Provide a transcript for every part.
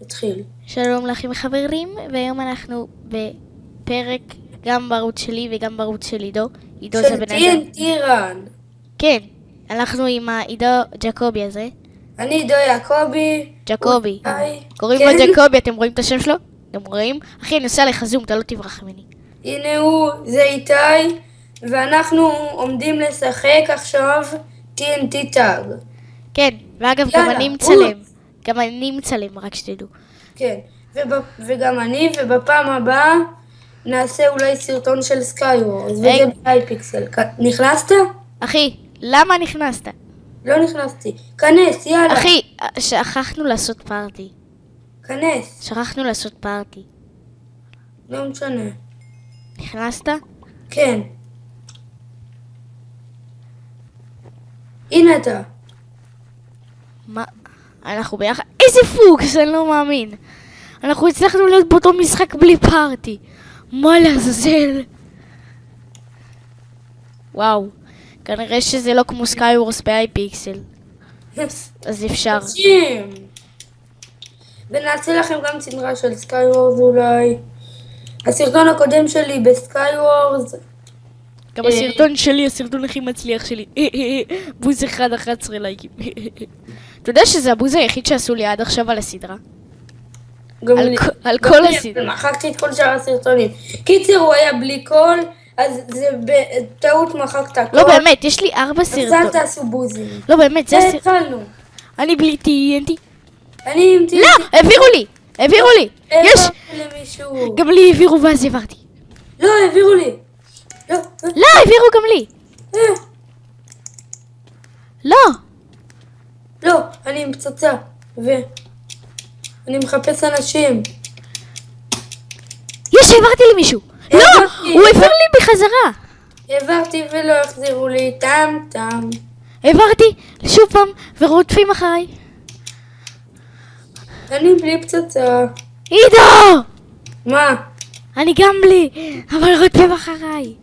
תתחיל. שלום לכם חברים, והיום אנחנו בפרק גם בערוץ שלי וגם בערוץ של עידו. עידו זה של בן אדם. TNT רן. כן, אנחנו עם העידו ג'קובי הזה. אני עידו יעקבי. ג'קובי. היי. קוראים כן. לו ג'קובי, אתם רואים את השם שלו? אתם רואים? אחי, אני עושה לך זום, אתה לא תברח ממני. הנה הוא, זה איתי, ואנחנו עומדים לשחק עכשיו TNT טאג. כן, ואגב יאללה, גם אני רוץ. מצלם. גם אני מצלם, רק שתדעו. כן, וגם אני, ובפעם הבאה נעשה אולי סרטון של סקייוורס, וזה באייפיקסל. נכנסת? אחי, למה נכנסת? לא נכנסתי. כנס, יאללה. אחי, שכחנו לעשות פארטי. כנס. שכחנו לעשות פארטי. לא משנה. נכנסת? כן. הנה אתה. מה? אנחנו ביחד? איזה פוקס, אני לא מאמין. אנחנו הצלחנו להיות באותו משחק בלי פארטי. מה לעזאזל? וואו. כנראה שזה לא כמו סקייוורס באייפיקסל. אז אפשר. נשים. ונעשה לכם גם סדרה של סקייוורס אולי. הסרטון הקודם שלי בסקייוורס. גם הסרטון שלי, הסרטון הכי מצליח שלי. בוז 11 לייקים. אתה יודע שזה הבוז היחיד שעשו לי עד עכשיו על הסדרה? גם לי. על כל הסדרה. מחקתי את כל שאר הסרטונים. קיצר, הוא היה בלי קול, אז זה בטעות מחקת הכל. לא באמת, יש לי 4 אז אל סרטונים. תעשו בוזים. לא באמת, זה הסרטון. התחלנו. אני בלי TNT. אני עם TNT. לא, העבירו לי. העבירו לי. יש. העברתי למישהו. גם לי העבירו ואז העברתי. לא, העבירו לי. לא. לא, העבירו גם לי. לא. לא, אני עם פצצה. אני מחפש אנשים. יש, העברתי למישהו. לא, העברתי. הוא העביר לי בחזרה. העברתי ולא החזירו לי. טם. העברתי שוב פעם ורודפים אחריי. אני בלי פצצה. עידו! מה? אני גם בלי, אבל רודפים אחריי.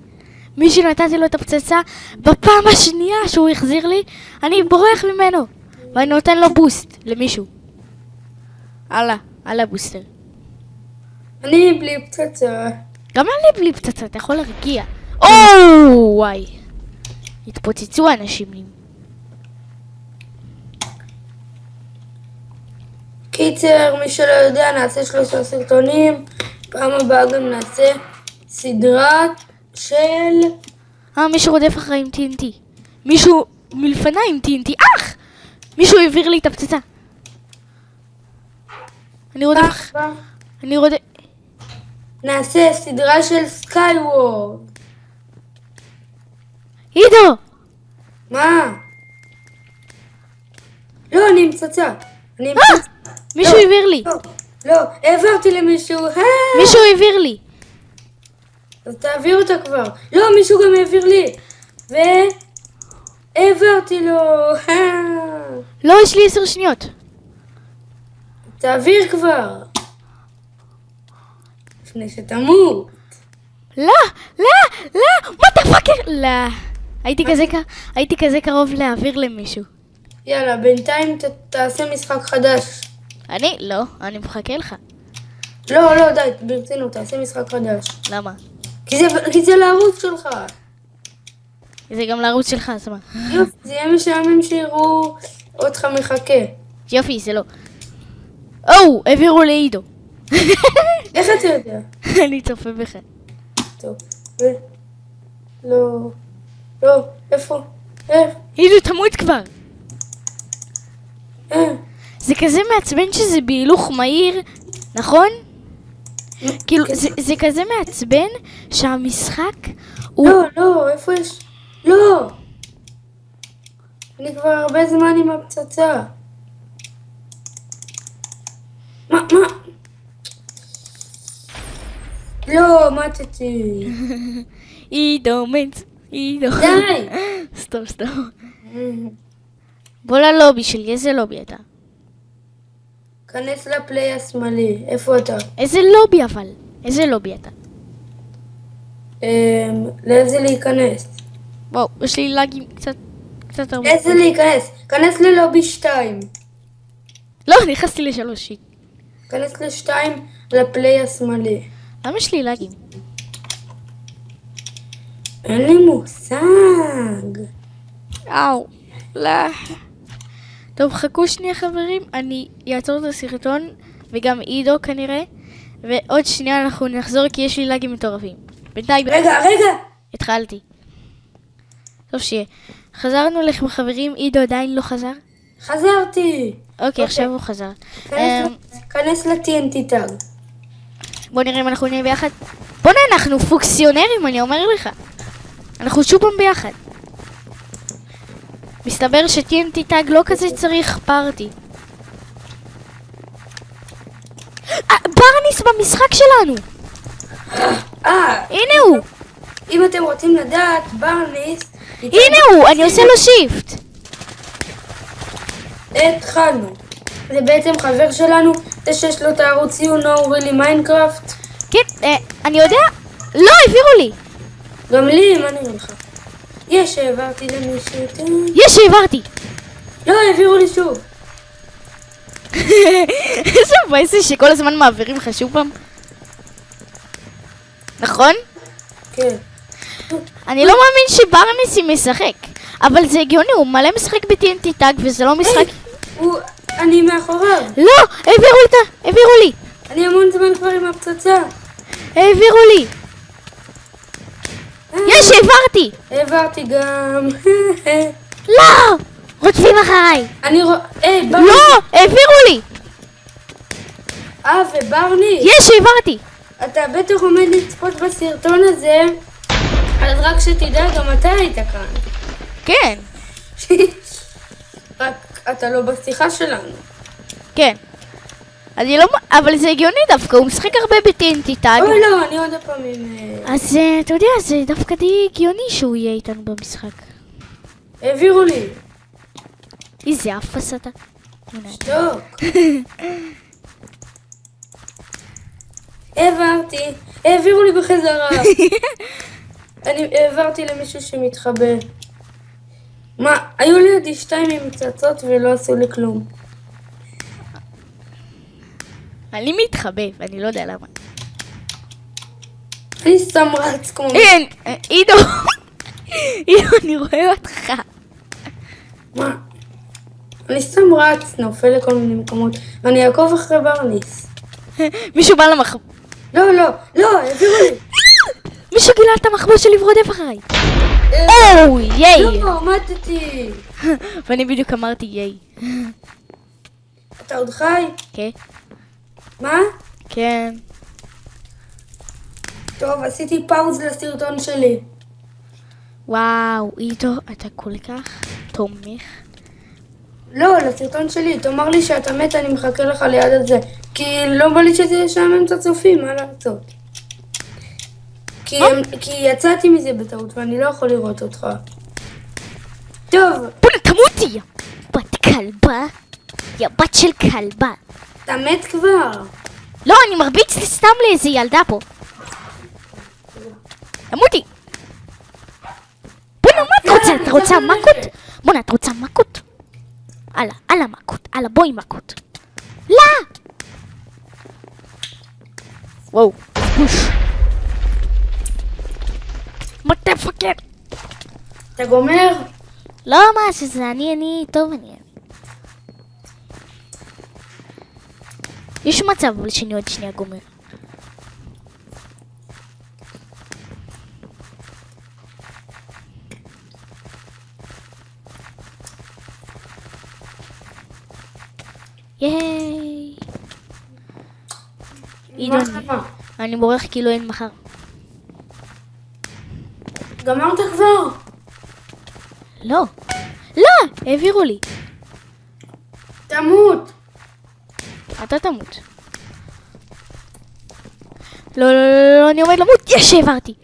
מי שנתתי לו את הפצצה, בפעם השנייה שהוא החזיר לי, אני בורח ממנו. ואני נותן לו בוסט למישהו. הלאה בוסטר. אני בלי פצצה. גם אני בלי פצצה, אתה יכול להרגיע. וואי. התפוצצו האנשים לי. קיצר, מי שלא יודע, נעשה 3 סרטונים. פעם הבאה גם נעשה סדרה של... מישהו רודף אחריי עם TNT. מישהו מלפניי עם TNT. מישהו העביר לי את הפצצה. אני רודף... נעשה סדרה של סקייוורד. עידו! מה? לא, אני עם פצצה. אני עם פצצה. מישהו העביר לי. לא, העברתי למישהו. מישהו העביר לי. אז תעביר אותה כבר. לא, מישהו גם העביר לי. והעברתי לו. לא, יש לי 10 שניות. תעביר כבר. לפני שתמות. לא, מה אתה פאקר? לא. הייתי כזה קרוב להעביר למישהו. יאללה, בינתיים תעשה משחק חדש. אני מחכה לך. לא, די, ברצינות, תעשה משחק חדש. למה? כי זה לערוץ שלך. זה גם לערוץ שלך, אז מה? יופי, זה יהיה משעמם שיראו אותך מחכה. יופי, זה לא. העבירו לעידו. איך אתה יודע? אני צופה בך. טוב, לא, איפה? עידו, תמות כבר. זה כזה מעצבן שזה בהילוך מהיר, נכון? כאילו, זה כזה מעצבן שהמשחק הוא... לא, איפה יש? לא! אני כבר הרבה זמן עם הפצצה. מה? לא, מתתי. עידו מת, עידו. די! סתום. בוא ללובי שלי, איזה לובי אתה? כנס לפליי השמאלי, איפה אתה? איזה לובי אבל? איזה לובי אתה? לאיזה להיכנס? וואו, יש לי לגים קצת הרבה. איזה להיכנס? כנס ללובי 2. לא, נכנסתי ל3. כנס לשתיים לפליי השמאלי. למה יש לי לגים? אין לי מושג. אאו. לא. טוב, חכו שנייה חברים, אני אעצור את הסרטון, וגם עידו כנראה, ועוד שנייה אנחנו נחזור כי יש לי לגים מטורפים. בינתיים... רגע. התחלתי. טוב שיהיה. חזרנו לכם חברים, עידו עדיין לא חזר? חזרתי. אוקיי, עכשיו הוא חזר. כנס ל-TNT טאג. בוא נראה אם אנחנו נהיה ביחד. בוא'נה, אנחנו פוקסיונרים, אני אומר לך. אנחנו שוב פעם ביחד. מסתבר ש-TNT טאג לא כזה צריך פארטי. ברניס במשחק שלנו! הנה הוא! אם אתם רוצים לדעת, ברניס... הנה הוא! אני עושה לו שיפט! התחלנו. זה בעצם חבר שלנו, זה שיש לו את הערוץ You Know Really Minecraft. כן, אני יודע... לא, העבירו לי! גם לי, מה נראה לך? יש, העברתי למישהו... יש, העברתי! לא, העבירו לי שוב. איזה מבאס שכל הזמן מעבירים לך שוב פעם. נכון? כן. אני לא מאמין שברניס משחק. אבל זה הגיוני, הוא מלא משחק ב-TNT טאג וזה לא משחק... אני מאחוריו. לא! העבירו לי! אני המון זמן כבר עם הפצצה. העבירו לי! יש, העברתי! העברתי גם. לא! רודפים אחריי! אני ברני. לא! העבירו לי! וברני. יש, העברתי! אתה בטח עומד לצפות בסרטון הזה, אז רק שתדע, גם אתה היית כאן. כן. רק אתה לא בשיחה שלנו. כן. אני לא... אבל זה הגיוני דווקא, הוא משחק הרבה ב-TNT טאג. אוי לא, אני עוד פעמים... אז אתה יודע, זה דווקא די הגיוני שהוא יהיה איתנו במשחק. העבירו לי. איזה אפס אתה. שתוק. העבירו לי בחזרה. אני העברתי למישהו שמתחבא. מה, היו לידי 2 עם פצצות ולא עשו לי כלום. אני מתחבא, ואני לא יודע למה. אני סתם רץ כמו... אין, עידו, אני רואה אותך. מה? אני סתם רץ, נופל לכל מיני מקומות, ואני אעקוב אחרי ברניס. מישהו בא למחבוא. לא, העבירו לי. מישהו גילה את המחבוא שלי ורודף אחריי. ייי. לא, מתתי. ואני בדיוק אמרתי ייי. אתה עוד חי? כן. מה? כן. טוב, עשיתי פאוז לסרטון שלי. וואו, עידו, אתה כל כך תומך. לא, לסרטון שלי. תאמר לי שאתה מת, אני מחכה לך ליד הזה. כי לא בא לי שזה ישעמם את הצופים, מה לעשות? כי יצאתי מזה בטעות, ואני לא יכול לראות אותך. טוב. בוא'נה, תמותי! בת כלבה. יא בת של כלבה. אתה מת כבר. לא, אני מרביץ סתם לאיזה ילדה פה. תמותי! בוא'נה, מה אתה רוצה? אתה רוצה מכות? בוא'נה, אתה רוצה מכות? הלאה מכות, הלאה בואי מכות. לא! וואו, בוש. מה תפקד? אתה גומר? לא, מה שזה, אני, טוב אני. יש מצב אבל שאני עוד שנייה גומר. ייי. עידו, אני בורח כאילו אין מחר. גמרת כבר? לא, העבירו לי. תמות. אתה תמות. לא, אני עומד למות. יש, העברתי.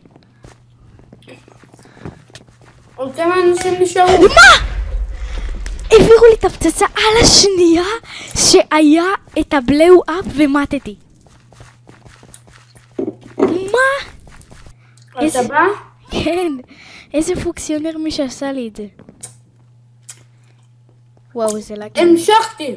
עוד כמה אנשים נשארו? מה? העבירו לי את הפצצה על השנייה שהיה את הבלאו אפ ומתתי. מה? אתה בא? כן, איזה פוקסיונר מי שעשה לי את זה. וואו, זה לקי. המשכתי.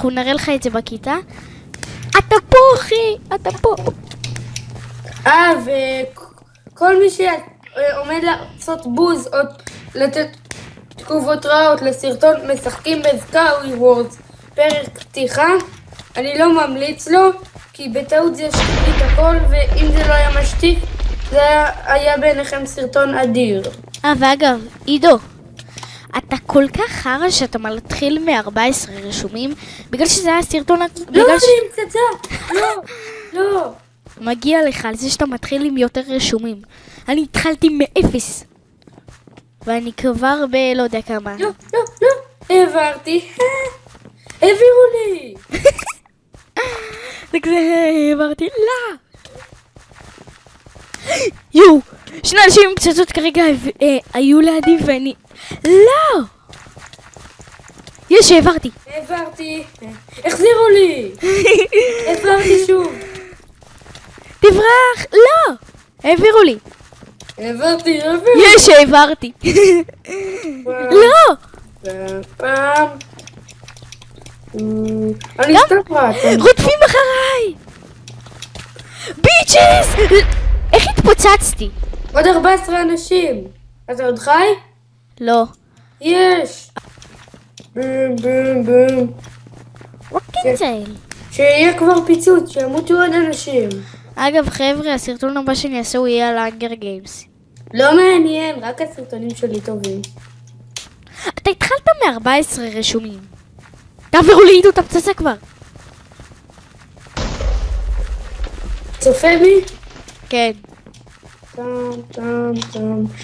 אנחנו נראה לך את זה בכיתה. אתה פה, אחי, אתה פה. וכל מי שעומד לעשות בוז או לתת תגובות רעות לסרטון משחקים בסקאוי וורדס פרק פתיחה, אני לא ממליץ לו, כי בטעות זה ישתיק לי את הכל, ואם זה לא היה משתיק, זה היה ביניכם סרטון אדיר. ואגב, עידו, אתה כל כך חרא שאתה מתחיל מ-14 רשומים, בגלל שזה היה סרטון... לא, אני עם פצצה, לא. מגיע לך על זה שאתה מתחיל עם יותר רשומים. אני התחלתי מ-0. ואני כבר לא יודע כמה. לא, העברתי. העבירו לי. זה כזה, העברתי, לא. יו, שני אנשים עם פצצות כרגע היו לידי ואני... לא! יש, העברתי. החזירו לי. העברתי שוב. תברח, לא! העבירו לי. העברתי. יש, העברתי. לא! פעם. אני סתם רץ. רודפים אחריי! ביצ'ס! איך התפוצצתי? עוד 14 אנשים. אתה עוד חי? לא. יש. בום. רוקינצייל. שיהיה כבר פיצוץ, שימותו עוד אנשים. אגב, חבר'ה, הסרטון הבא שאני אעשה הוא יהיה על האנגר גיימס. לא מעניין, רק הסרטונים שלי טובים. אתה התחלת מ-14 רשומים. תעבירו לי איתו את הפצצה כבר. צופה בי? כן. טם.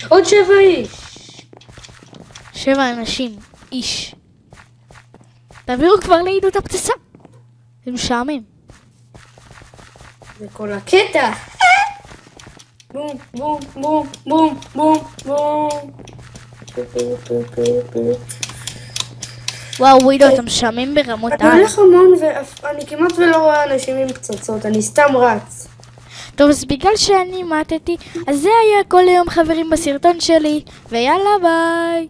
עוד 7 איש. 7 אנשים. איש. תעבירו כבר לעידו את הפצצה. זה משעמם. זה כל הקטע. בום. וואו, עידו, אתה משעמם ברמות אני הולך המון ואני כמעט ולא רואה אנשים עם פצצות, אני סתם רץ. טוב, אז בגלל שאני מתתי, אז זה היה כל היום חברים בסרטון שלי, ויאללה ביי.